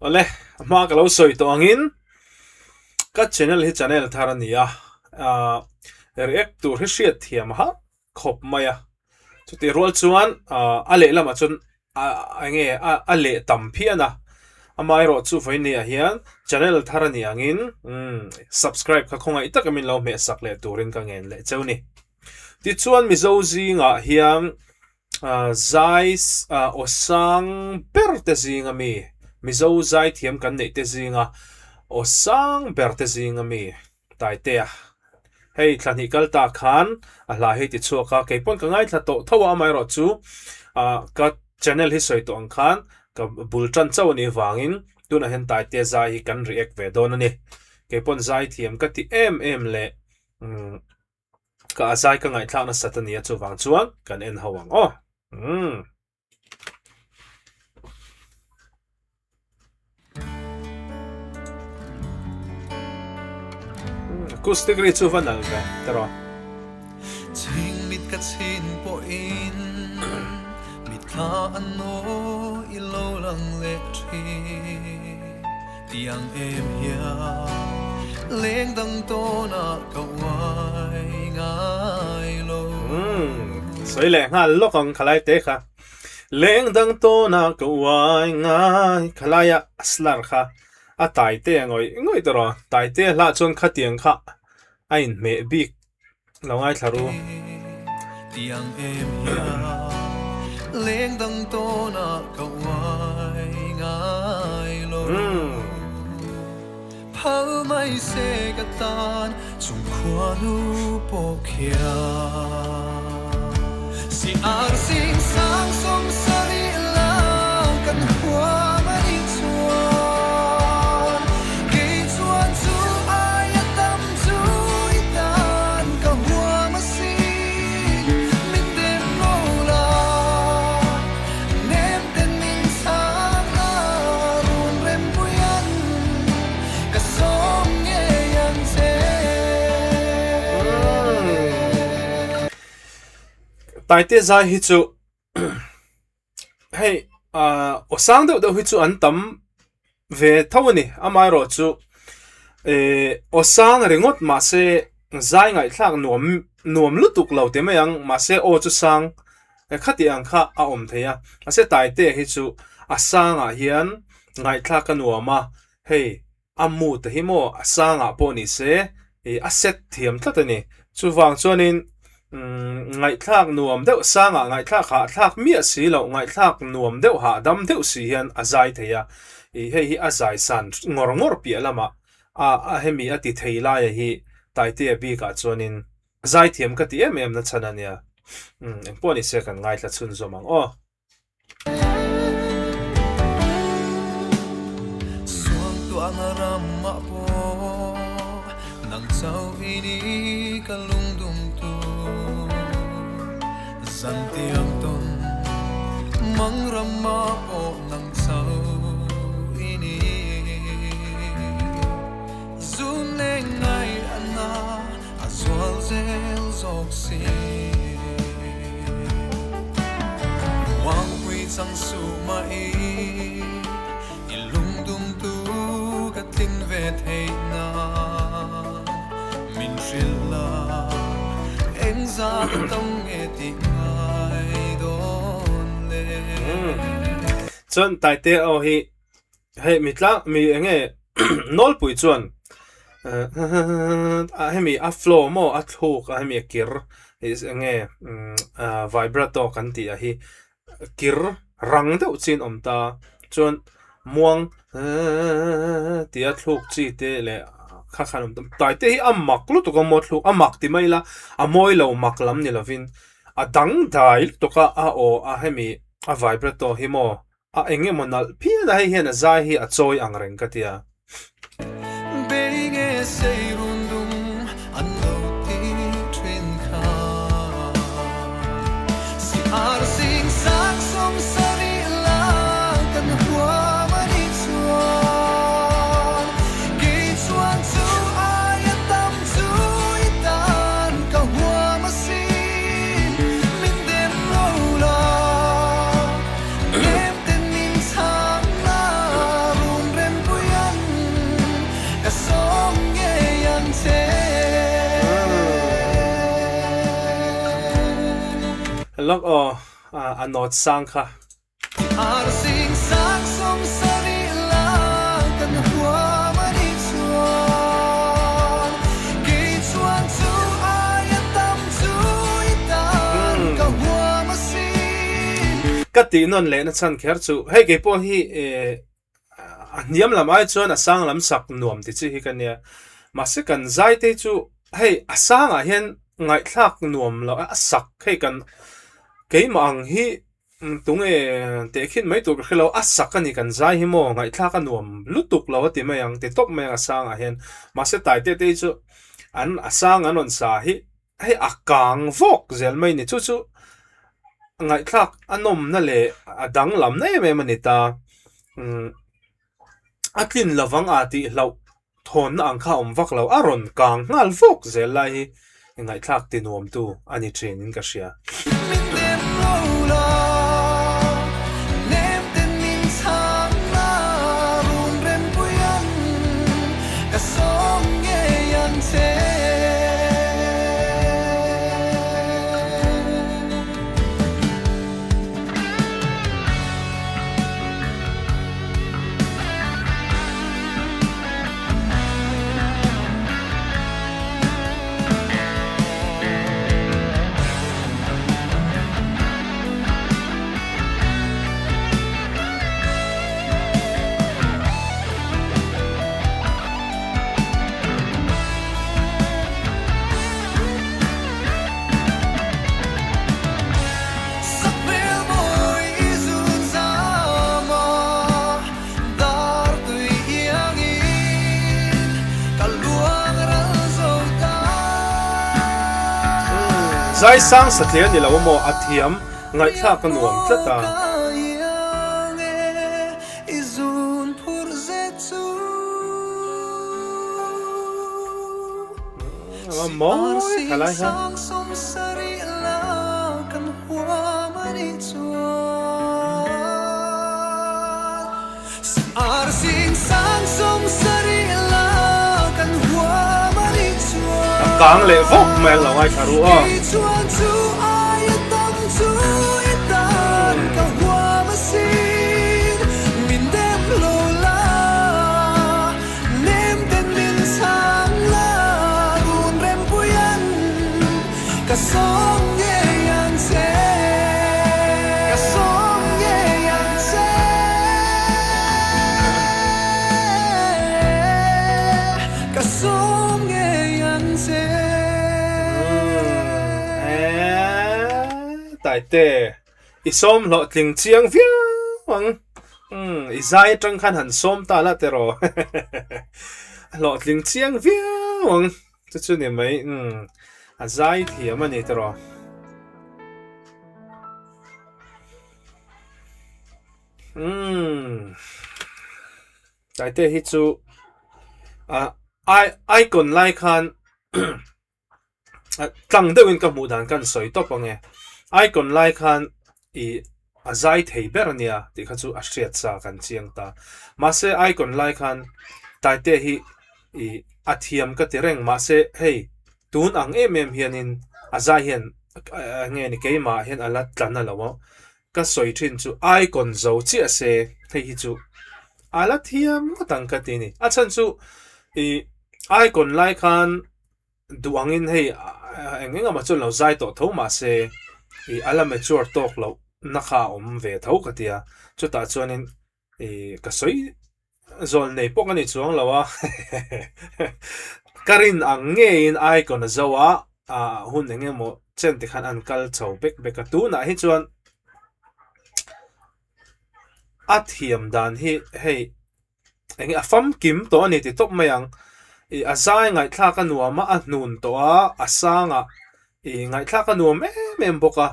ole ma ka lo soi to angin ka channel hi channel tharania react to hriat thiam ha khop maya chuti rol chuan ale lama chun ange ale tampiana amai ro chu voi ne hian channel tharani angin subscribe kha khonga ita kamin lo me sakle turin ka ngen le chawni ti chuan mi zo zinga hian zais osang berte zinga mi zo zai thiam kan nei te zinga osang berte zinga mi taitea hei thlani kalta khan a hla hei ti chuaka keipon ka ngai thla to thawa amai ro chu ka channel hi soi to ang khan ka bultan chaw ni wangin tuna hen taite zai hi kan react ve don ani keipon zai thiam ka ti em le ka azai ka ngai thla na satania chu wang chuang kan en hawang acoustic ri chu vanal ve tero Ching mit ka chin po in mit tha ano ilo lang le tri tiang em ya leng dang to na kawai ngai lo soi le nga lokong khalai te kha leng dang to na kawai ngai khalaya aslar kha a tai te ngoi tero tai te la chon kha tiang kha ain me bik longai tharu tiang em ya leng dang to na kawai ngai lo phal mai se ka tan chung khwa nu po khia si ar sing sang som sari lang kan hua mai chuan ke chuan chu ai tam chu itan ka hua ma si min dem lo la nem ten min sang na run rem puyan ka som nge yang che tai te zai hi chu hei osang de hi chu an tam ve thawani amai ro chu osang ringot ma se zai ngai thlak nuam lutuk lo te mayang ma se o chu sang khati ang kha a om theya ase tai te hi chu asanga hian ngai thlak ka nuama hei amu te hi mo asanga po ni se aset thiam thlatani chu wang chuanin ngai thlak nuam deuh sanga ngai thlak ha thlak mi si lo ngai thlak nuam deuh ha dam deuh si hian azai theya hei hi azai san ngor pi lama a hemi ati theila ya hi taite bi ka chuanin zai thiam ka ti em na chanania poni se kan ngai thla chun zomang suang tu anaram ma po nang chau ini kalung dum tu zan tiang ton mang ram ma po nang chau ini zun ne ngai ana azwal zel zok si wang pri sang su mai ilung dum tu ka tin ve thei na min shilla eng za tong e ti ngai don le chon taite o hi hei mitla mi enge nol pui chuan hemi a flow mo a thuk a hemi kir is enge vibrato kan ti a hi kir rang deuh chin omta chuan muang tia thluk chi te le kha khanum tam tai te hi amak lu to ka mo thluk amak ti mai la a moi lo mak lam ni lovin a dang dai to ka a o a hemi a vibrato hi mo a enge monal pia da hi hian a zai hi a choi ang reng ka tia being a say rundum an lo ti trin kha si ar sing sang som sari lang kan hua mani chuan ke chuan chu ai tam chu itan ka hua ma si min dem lo la em ten min sang na run lok anot sang kha Arsing sang som sari lang kan hua mani chuan Kei chuan chu ai tam chu itan ka hua ma si ka ti non le na chan kher chu hei ke po hi niam lam ai chuan asang lam sak nuam ti chi hi kan ya ma se kan zai te chu hei asang a hian ngai thlak nuam lo a sak hei kan ke ma ang hi tung te khin mai tur khelo a sak ani kan zai hi mo ngai thlak a nuam lutuk lo ti mai ang te top mai asang a hian ma se tai te te chu an asang an on sa hi hei akang vok zel mai ni chu chu ngai thlak anom na le adang lam nei me manita atlin lawang ati lo thon ang kha om vak lo aron kang ngal vok zel lai hi ngai thlak ti nuam tu ani train in ka sia Min dem lo la Nem ten min sang la Run rem puyan Ka song nge yan che Sắc bèo môi izun zama Dar tui iang in Ka luang ral zo ta zai sang sa thlia ni lo mo athiam ngai thlak ka nuam tlata Iang izun phur ze chu mo khalai ha sang som sari la kan hua mani chuan Arsing sang som sari la kan hua mani chuan kang le vok mel lo ngai tharu a Kei chuan chu ai tam chu itan ka hua ma sin Min dem lo la Nem ten min sang la Run rem puyan Ka song ye yan se Ka song ye yan se Ka song ye yan se tai te i som lo tling chiang viang i zai tang khan han som ta la te ro lo tling chiang viang chu chu ni mai a zai thiam ani te ro tai te hi chu icon like khan tlang deuhin ka hmu dan kan soi top ange icon like khan i azai thei ber ania ti kha chu a hriat sa kan chiang ta ma se icon like khan tai te hi i athiam ka ti reng ma se hei tun ang em hianin azai hian nge ni keima hian alat tlan alo ka soi thin chu icon zo chi ase hei hi chu ala thiam tang ka ti ni a chan chu i icon like khan duangin hei engenga ma chu lo zai to tho ma se i ala mature tok lo nakha om ve tho ka tia chu ta chuanin ka soi zol nei pok ani chuang lawa karin ang nge in icon zawa hun engemo chen ti khan an kal chho bek bek ka tu na hi chuan athiam dan hi hei enge afam kim to ani ti top mayang i azai ngai thla ka nuama a hnun to a asanga i ngai thla ka nuam em boka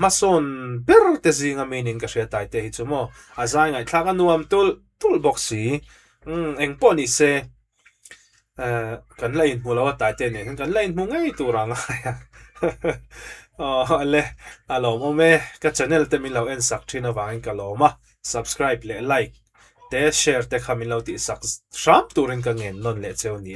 mason ber te zinga meaning ka hria tai te hi chumo azai ngai thla ka nuam tul boxi eng po ni se kan lain mu lawa tai te ne kan lain mu ngai turanga ale alo mo me ka channel te min lo en sak thina wangin ka lo ma subscribe le like te share te khamin lo ti sak sham turin ka ngen non le cheu ni